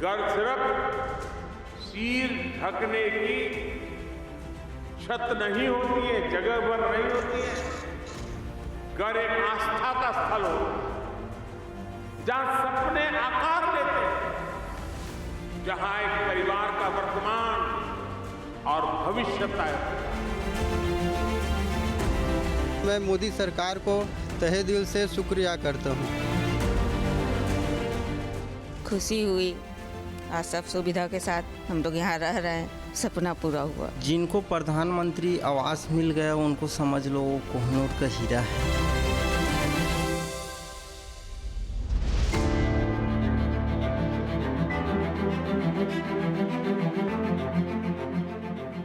घर सिर्फ सिर ढकने की छत नहीं होती है, जगह भर नहीं होती है। घर एक आस्था का स्थल हो, जहां सपने आकार लेते हैं, जहां एक परिवार का वर्तमान और भविष्य तय होता है। मैं मोदी सरकार को तहे दिल से शुक्रिया करता हूँ। खुशी हुई, आज सब सुविधा के साथ हम लोग यहाँ रह रहे हैं, सपना पूरा हुआ। जिनको प्रधानमंत्री आवास मिल गया उनको समझ लो कोहिनूर का हीरा है।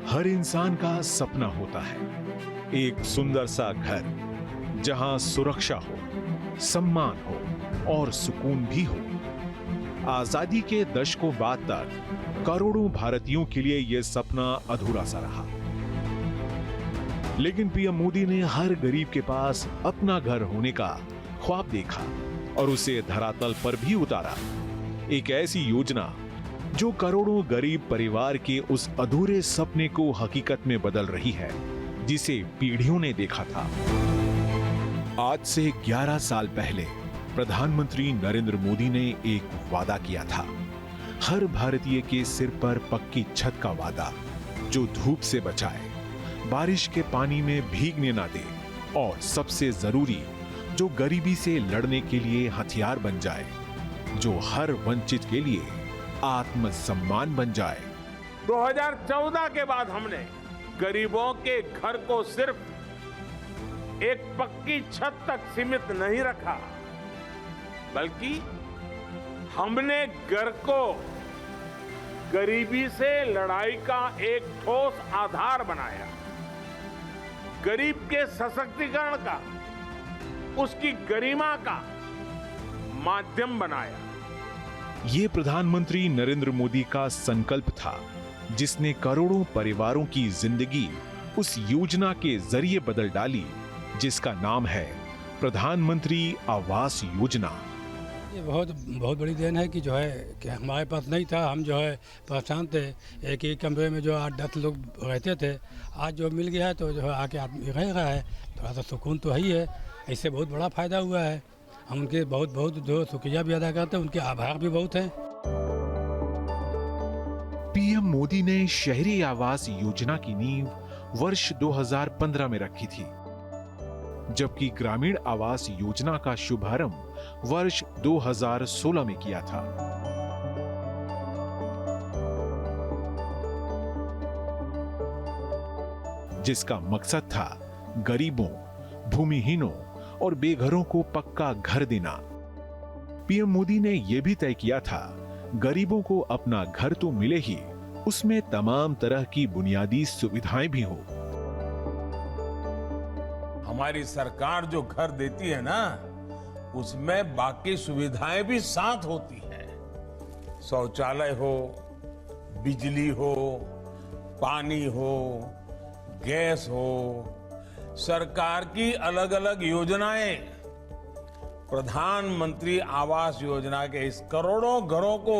हर इंसान का सपना होता है एक सुंदर सा घर, जहां सुरक्षा हो, सम्मान हो और सुकून भी हो। आजादी के दशकों बाद तक करोड़ों भारतीयों के लिए यह सपना अधूरा सा रहा। लेकिन पीएम मोदी ने हर गरीब के पास अपना घर होने का ख्वाब देखा और उसे धरातल पर भी उतारा। एक ऐसी योजना जो करोड़ों गरीब परिवार के उस अधूरे सपने को हकीकत में बदल रही है, जिसे पीढ़ियों ने देखा था। आज से 11 साल पहले प्रधानमंत्री नरेंद्र मोदी ने एक वादा किया था, हर भारतीय के सिर पर पक्की छत का वादा, जो धूप से बचाए, बारिश के पानी में भीगने ना दे और सबसे जरूरी, जो गरीबी से लड़ने के लिए हथियार बन जाए, जो हर वंचित के लिए आत्मसम्मान बन जाए। 2014 के बाद हमने गरीबों के घर को सिर्फ एक पक्की छत तक सीमित नहीं रखा, बल्कि हमने घर को गरीबी से लड़ाई का एक ठोस आधार बनाया, गरीब के सशक्तिकरण का, उसकी गरिमा का माध्यम बनाया। ये प्रधानमंत्री नरेंद्र मोदी का संकल्प था, जिसने करोड़ों परिवारों की जिंदगी उस योजना के जरिए बदल डाली, जिसका नाम है प्रधानमंत्री आवास योजना। ये बहुत बड़ी देन है कि जो है कि हमारे पास नहीं था, हम जो है परेशान थे, एक ही कमरे में जो 8-10 लोग रहते थे। आज जो मिल गया है तो जो है आके आदमी रह रहा है, थोड़ा सा सुकून तो है ही है। इससे बहुत बड़ा फायदा हुआ है। हम उनके बहुत जो शुक्रिया भी अदा करते हैं, उनके आभार भी बहुत हैं। पीएम मोदी ने शहरी आवास योजना की नींव वर्ष 2015 में रखी थी, जबकि ग्रामीण आवास योजना का शुभारंभ वर्ष 2016 में किया था। जिसका मकसद था गरीबों, भूमिहीनों और बेघरों को पक्का घर देना। पीएम मोदी ने यह भी तय किया था, गरीबों को अपना घर तो मिले ही, उसमें तमाम तरह की बुनियादी सुविधाएं भी हो। हमारी सरकार जो घर देती है ना, उसमें बाकी सुविधाएं भी साथ होती हैं। शौचालय हो, बिजली हो, पानी हो, गैस हो, सरकार की अलग अलग योजनाएं प्रधानमंत्री आवास योजना के इस करोड़ों घरों को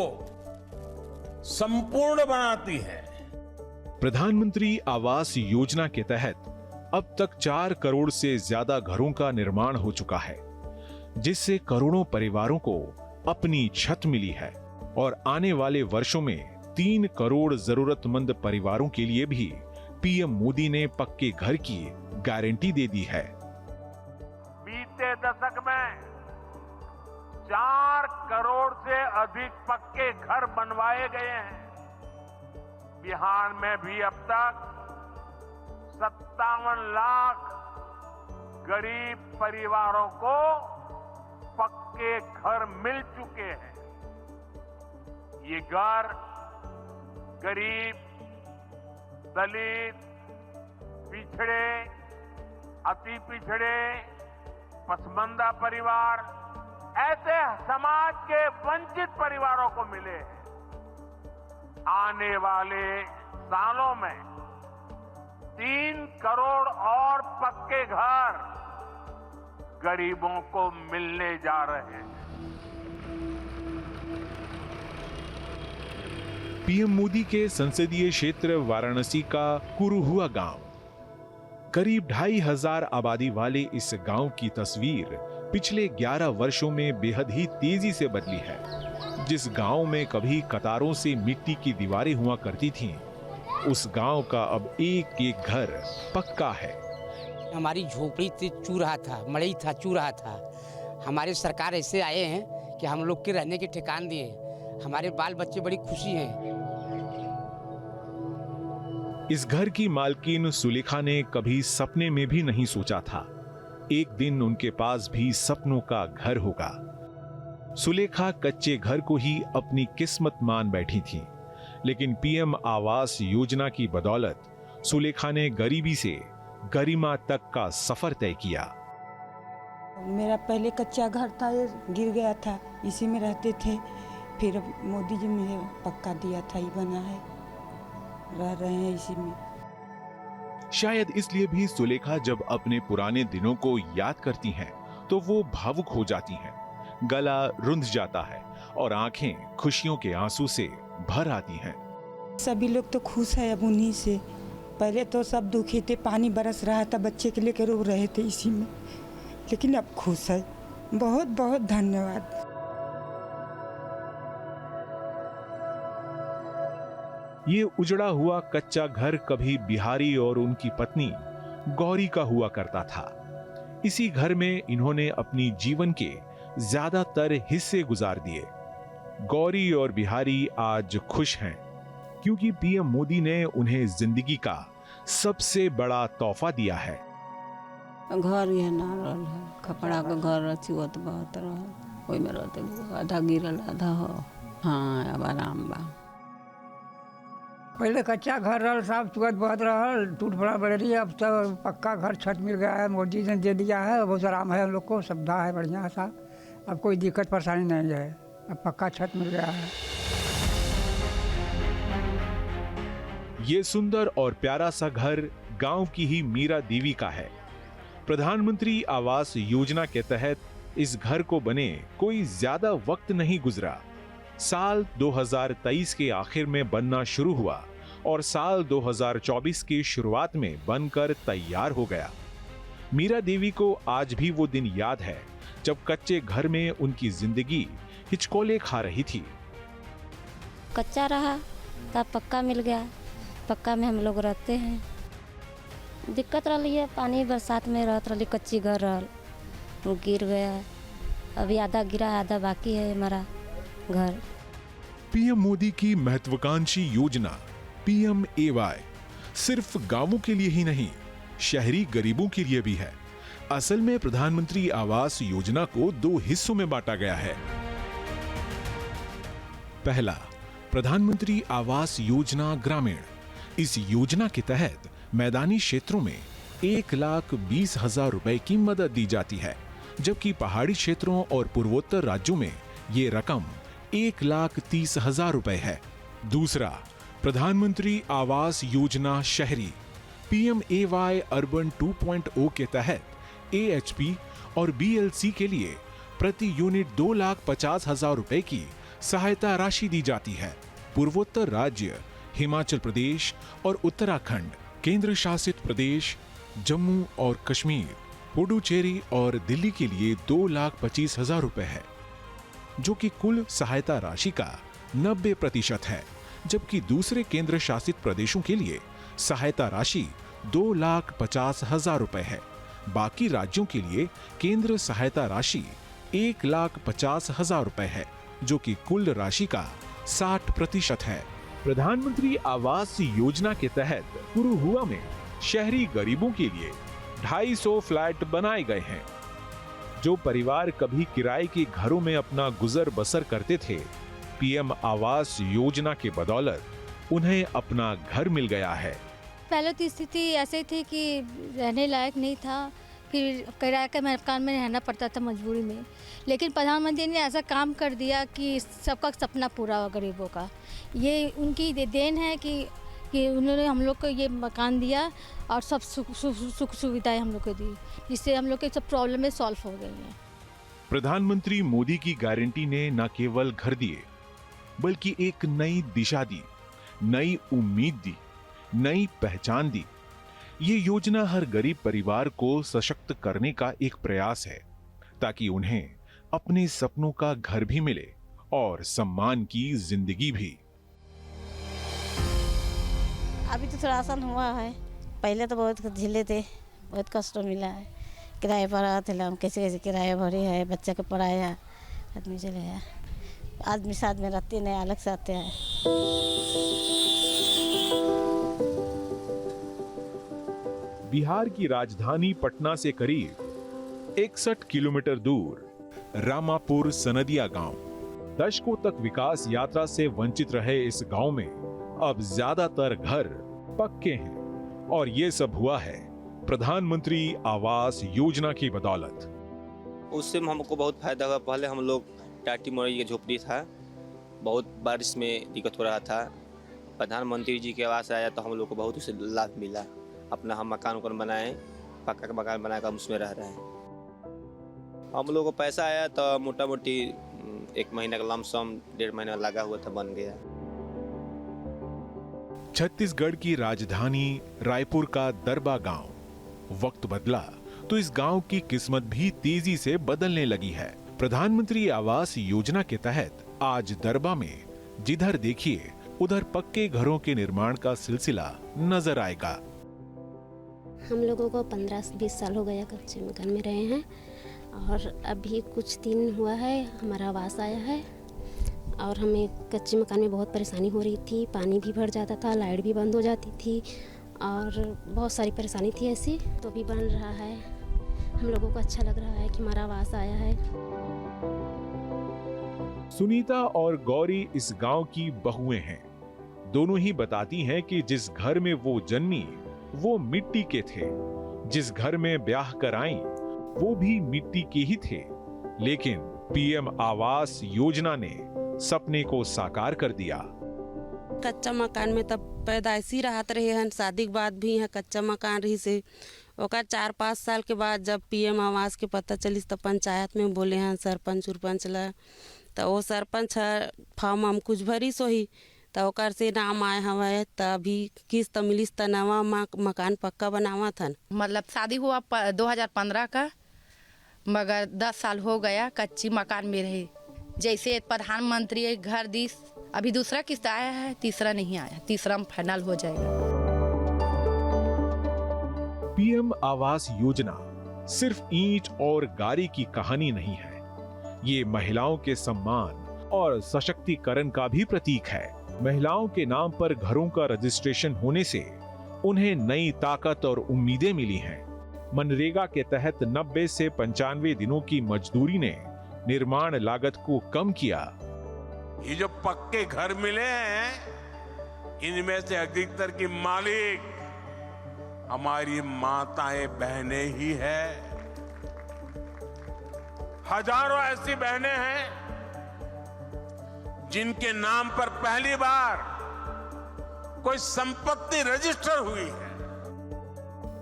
संपूर्ण बनाती है। प्रधानमंत्री आवास योजना के तहत अब तक 4 करोड़ से ज्यादा घरों का निर्माण हो चुका है, जिससे करोड़ों परिवारों को अपनी छत मिली है और आने वाले वर्षों में 3 करोड़ जरूरतमंद परिवारों के लिए भी पीएम मोदी ने पक्के घर की गारंटी दे दी है। बीते दशक में 4 करोड़ से अधिक पक्के घर बनवाए गए हैं। बिहार में भी अब तक 57 लाख गरीब परिवारों को पक्के घर मिल चुके हैं। ये घर गरीब, दलित, पिछड़े, अति पिछड़े, पसमानदा परिवार, ऐसे समाज के वंचित परिवारों को मिले हैं। आने वाले सालों में 3 करोड़ और पक्के घर गरीबों को मिलने जा रहे हैं। पीएम मोदी के संसदीय क्षेत्र वाराणसी का कुरुहुआ गांव, करीब 2500 आबादी वाले इस गांव की तस्वीर पिछले 11 वर्षों में बेहद ही तेजी से बदली है। जिस गांव में कभी कतारों से मिट्टी की दीवारें हुआ करती थीं, उस गांव का अब एक एक घर पक्का है। हमारी झोपड़ी से चू रहा था, मड़ई था, चू रहा था। हमारे सरकार ऐसे आए हैं कि हम लोग के रहने के ठिकान दिए। हमारे बाल बच्चे बड़ी खुशी हैं। इस घर की मालकिन सुलेखा ने कभी सपने में भी नहीं सोचा था एक दिन उनके पास भी सपनों का घर होगा। सुलेखा कच्चे घर को ही अपनी किस्मत मान बैठी थी, लेकिन पीएम आवास योजना की बदौलत सुलेखा ने गरीबी से गरिमा तक का सफर तय किया। मेरा पहले कच्चा घर था, ये गिर गया था, इसी में रहते थे। फिर मोदी जी ने पक्का दिया था, ये बना है, रह रहे हैं इसी में। शायद इसलिए भी सुलेखा जब अपने पुराने दिनों को याद करती हैं, तो वो भावुक हो जाती हैं, गला रुंध जाता है और आंखें खुशियों के आंसू से भर आती हैं। सभी लोग तो खुश है अब उन्हीं से। पहले तो सब दुखी थे, पानी बरस रहा था, बच्चे के लेकर रो रहे थे इसी में, लेकिन अब खुश है। बहुत बहुत धन्यवाद। ये उजड़ा हुआ कच्चा घर कभी बिहारी और उनकी पत्नी गौरी का हुआ करता था। इसी घर में इन्होंने अपनी जीवन के ज्यादातर हिस्से गुजार दिए। गौरी और बिहारी आज खुश हैं क्योंकि पीएम मोदी ने उन्हें जिंदगी का सबसे बड़ा तोहफा दिया है। घर ये ना रहल है, खपड़ा के घर रचुअत बहुत रहल, ओई में रहते आधा गिरल आधा हो। हाँ, अब आराम बा। पहले कच्चा घर रहल, साफ चुअत बहुत रहल, टूट पड़ा बढ़ रही है। अब तो पक्का घर छत मिल गया है, मोदी ने दे दिया है, बहुत आराम है हम लोग को, सुविधा है बढ़िया सा। अब कोई दिक्कत परेशानी नहीं है, अब पक्का छत मिल गया है। ये सुंदर और प्यारा सा घर गांव की ही मीरा देवी का है। प्रधानमंत्री आवास योजना के तहत इस घर को बने कोई ज्यादा वक्त नहीं गुजरा। साल 2023 के आखिर में बनना शुरू हुआ और साल 2024 की शुरुआत में बनकर तैयार हो गया। मीरा देवी को आज भी वो दिन याद है जब कच्चे घर में उनकी जिंदगी हिचकोले खा रही थी। कच्चा रहा तब पक्का मिल गया, पक्का में हम लोग रहते हैं। दिक्कत रही है, पानी बरसात में रहत रही, कच्ची घर रहल, वो गिर गया। अभी आधा गिरा, आधा बाकी है हमारा घर। पीएम मोदी की महत्वाकांक्षी योजना PMAY सिर्फ गांवों के लिए ही नहीं, शहरी गरीबों के लिए भी है। असल में प्रधानमंत्री आवास योजना को 2 हिस्सों में बांटा गया है। पहला, प्रधानमंत्री आवास योजना ग्रामीण। इस योजना के तहत मैदानी क्षेत्रों में 1,20,000 रुपए की मदद दी जाती है, जबकि पहाड़ी क्षेत्रों और पूर्वोत्तर राज्यों में ये रकम 1,30,000 रुपए है। दूसरा, प्रधानमंत्री आवास योजना शहरी PMAY अर्बन 2.0 के तहत AHP और BLC के लिए प्रति यूनिट 2,50,000 रुपए की सहायता राशि दी जाती है। पूर्वोत्तर राज्य हिमाचल प्रदेश और उत्तराखंड, केंद्र शासित प्रदेश जम्मू और कश्मीर, पुडुचेरी और दिल्ली के लिए 2,25,000 रुपए है, जो कि कुल सहायता राशि का 90% है। जबकि दूसरे केंद्र शासित प्रदेशों के लिए सहायता राशि 2,50,000 रुपए है। बाकी राज्यों के लिए केंद्र सहायता राशि 1,50,000 रुपए है, जो कि कुल राशि का 60% है। प्रधानमंत्री आवास योजना के तहत कुरुहुआ में शहरी गरीबों के लिए 250 फ्लैट बनाए गए हैं। जो परिवार कभी किराए के घरों में अपना गुजर बसर करते थे, पीएम आवास योजना के बदौलत उन्हें अपना घर मिल गया है। पहले तो स्थिति ऐसे थी कि रहने लायक नहीं था, फिर किराए के मकान में रहना पड़ता था मजबूरी में। लेकिन प्रधानमंत्री ने ऐसा काम कर दिया कि सबका सपना पूरा हुआ गरीबों का। ये उनकी देन है कि उन्होंने हम लोग को ये मकान दिया और सब सुख सुविधाएं हम लोग को दी, जिससे हम लोग के सब प्रॉब्लमें सॉल्व हो गई हैं। प्रधानमंत्री मोदी की गारंटी ने न केवल घर दिए, बल्कि एक नई दिशा दी। नई उम्मीद दी, नई पहचान दी। ये योजना हर गरीब परिवार को सशक्त करने का एक प्रयास है, ताकि उन्हें अपने सपनों का घर भी मिले और सम्मान की जिंदगी भी। अभी तो थोड़ा आसान हुआ है, पहले तो बहुत झेले थे, बहुत कष्ट मिला है। किराए पर आते हम कैसे कैसे किराया भरे है, बच्चे को पढ़ाया, आदमी चले है। आदमी साथ में रहते नहीं, अलग से आते हैं। बिहार की राजधानी पटना से करीब 61 किलोमीटर दूर रामापुर सनदिया गांव। दशकों तक विकास यात्रा से वंचित रहे इस गांव में अब ज्यादातर घर पक्के हैं, और ये सब हुआ है प्रधानमंत्री आवास योजना की बदौलत। उससे हमको बहुत फायदा हुआ। पहले हम लोग टाटी मोड़ी की झोपड़ी था, बहुत बारिश में दिक्कत हो रहा था। प्रधानमंत्री जी के आवास आया तो हम लोग को बहुत उससे लाभ मिला। अपना हम मकान बनाए, पक्का का मकान बनाकर हम उसमें रह रहे हैं। हम लोग को पैसा आया तो मोटा मोटी 1 महीने का लमसम 1.5 महीना लगा हुआ था, बन गया। छत्तीसगढ़ की राजधानी रायपुर का दरबा गांव। वक्त बदला तो इस गांव की किस्मत भी तेजी से बदलने लगी है। प्रधानमंत्री आवास योजना के तहत आज दरबा में जिधर देखिए उधर पक्के घरों के निर्माण का सिलसिला नजर आएगा। हम लोगों को 15-20 साल हो गया कच्चे मकान में रहे हैं, और अभी कुछ दिन हुआ है हमारा आवास आया है। और हमें कच्चे मकान में बहुत परेशानी हो रही थी, पानी भी भर जाता था, लाइट भी बंद हो जाती थी, और बहुत सारी परेशानी थी ऐसी। तो भी बन रहा है, हम लोगों को अच्छा लग रहा है कि हमारा आवास आया है। सुनीता और गौरी इस गांव की बहुएं हैं। दोनों ही बताती हैं कि जिस घर में वो जन्मी वो मिट्टी के थे, जिस घर में ब्याह कर आई वो भी मिट्टी के ही थे, लेकिन पीएम आवास योजना ने सपने को साकार कर दिया। कच्चा मकान में तब पैदाइशी रहत रहे हैं, शादी के बाद भी यहाँ कच्चा मकान रही से। ओकर 4-5 साल के बाद जब पीएम आवास के पता चलिस तो पंचायत में बोले हैं सरपंच उरपंच ला, तो वो सरपंच फॉर्म हम कुछ भरी सोही, तो ओकर से नाम आए हवे, तभी किस्त मिलिस त नवा मकान पक्का बनावा था। मतलब शादी हुआ 2015 का, मगर 10 साल हो गया कच्ची मकान में रहे। जैसे प्रधानमंत्री घर दी, अभी दूसरा किस्त आया है, तीसरा नहीं आया, तीसरा में फाइनल हो जाएगा। पीएम आवास योजना सिर्फ ईंट और गारी की कहानी नहीं है, ये महिलाओं के सम्मान और सशक्तिकरण का भी प्रतीक है। महिलाओं के नाम पर घरों का रजिस्ट्रेशन होने से उन्हें नई ताकत और उम्मीदें मिली हैं। मनरेगा के तहत 90 से 95 दिनों की मजदूरी ने निर्माण लागत को कम किया। ये जो पक्के घर मिले हैं, इनमें से अधिकतर की मालिक हमारी माताएं बहनें ही है। हजारों ऐसी बहनें हैं जिनके नाम पर पहली बार कोई संपत्ति रजिस्टर हुई है।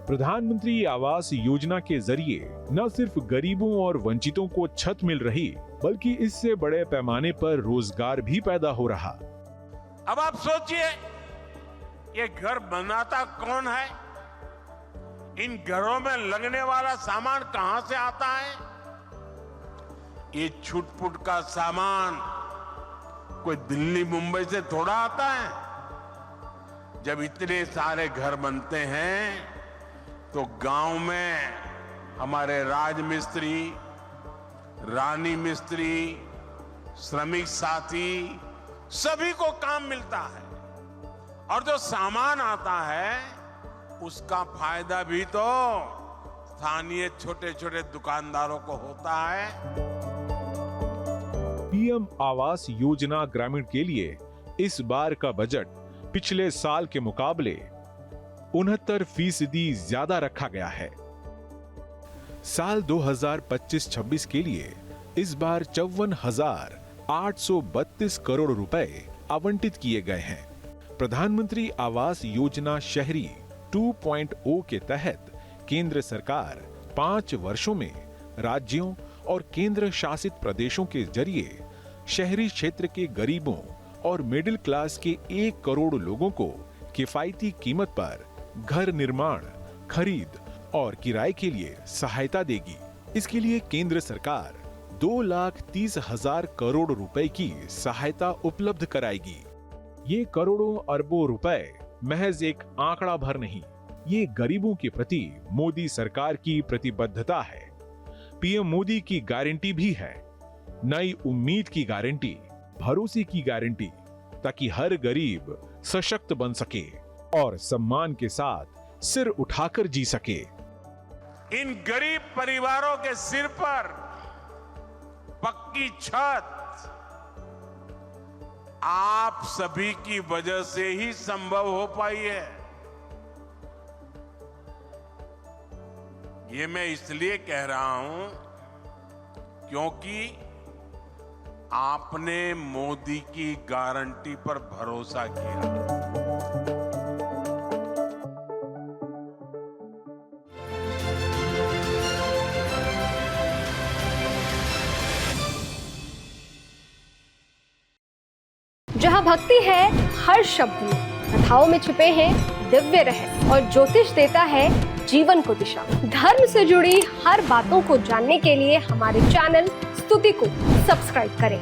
प्रधानमंत्री आवास योजना के जरिए न सिर्फ गरीबों और वंचितों को छत मिल रही, बल्कि इससे बड़े पैमाने पर रोजगार भी पैदा हो रहा। अब आप सोचिए, ये घर बनाता कौन है? इन घरों में लगने वाला सामान कहां से आता है? ये छुटपुट का सामान कोई दिल्ली मुंबई से थोड़ा आता है। जब इतने सारे घर बनते हैं तो गांव में हमारे राजमिस्त्री, रानी मिस्त्री, श्रमिक साथी सभी को काम मिलता है, और जो सामान आता है उसका फायदा भी तो स्थानीय छोटे छोटे दुकानदारों को होता है। पीएम आवास योजना ग्रामीण के लिए इस बार का बजट पिछले साल के मुकाबले 69% ज्यादा रखा गया है। साल 2025-26 के लिए इस बार 54,832 करोड़ रुपए आवंटित किए गए हैं। प्रधानमंत्री आवास योजना शहरी 2.0 के तहत केंद्र सरकार 5 वर्षों में राज्यों और केंद्र शासित प्रदेशों के जरिए शहरी क्षेत्र के गरीबों और मिडिल क्लास के 1 करोड़ लोगों को किफायती कीमत पर घर निर्माण, खरीद और किराए के लिए सहायता देगी। इसके लिए केंद्र सरकार 2,30,000 करोड़ रुपए की सहायता उपलब्ध कराएगी। ये करोड़ों अरबों रुपए महज एक आंकड़ा भर नहीं, ये गरीबों के प्रति मोदी सरकार की प्रतिबद्धता है। पीएम मोदी की गारंटी भी है, नई उम्मीद की गारंटी, भरोसे की गारंटी, ताकि हर गरीब सशक्त बन सके और सम्मान के साथ सिर उठाकर जी सके। इन गरीब परिवारों के सिर पर पक्की छत आप सभी की वजह से ही संभव हो पाई है। ये मैं इसलिए कह रहा हूं क्योंकि आपने मोदी की गारंटी पर भरोसा किया। जहां भक्ति है हर शब्द में, कथाओं में छुपे हैं दिव्य रहस्य और ज्योतिष देता है जीवन को दिशा। धर्म से जुड़ी हर बातों को जानने के लिए हमारे चैनल स्तुति को सब्सक्राइब करें।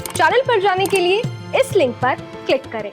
चैनल पर जाने के लिए इस लिंक पर क्लिक करें।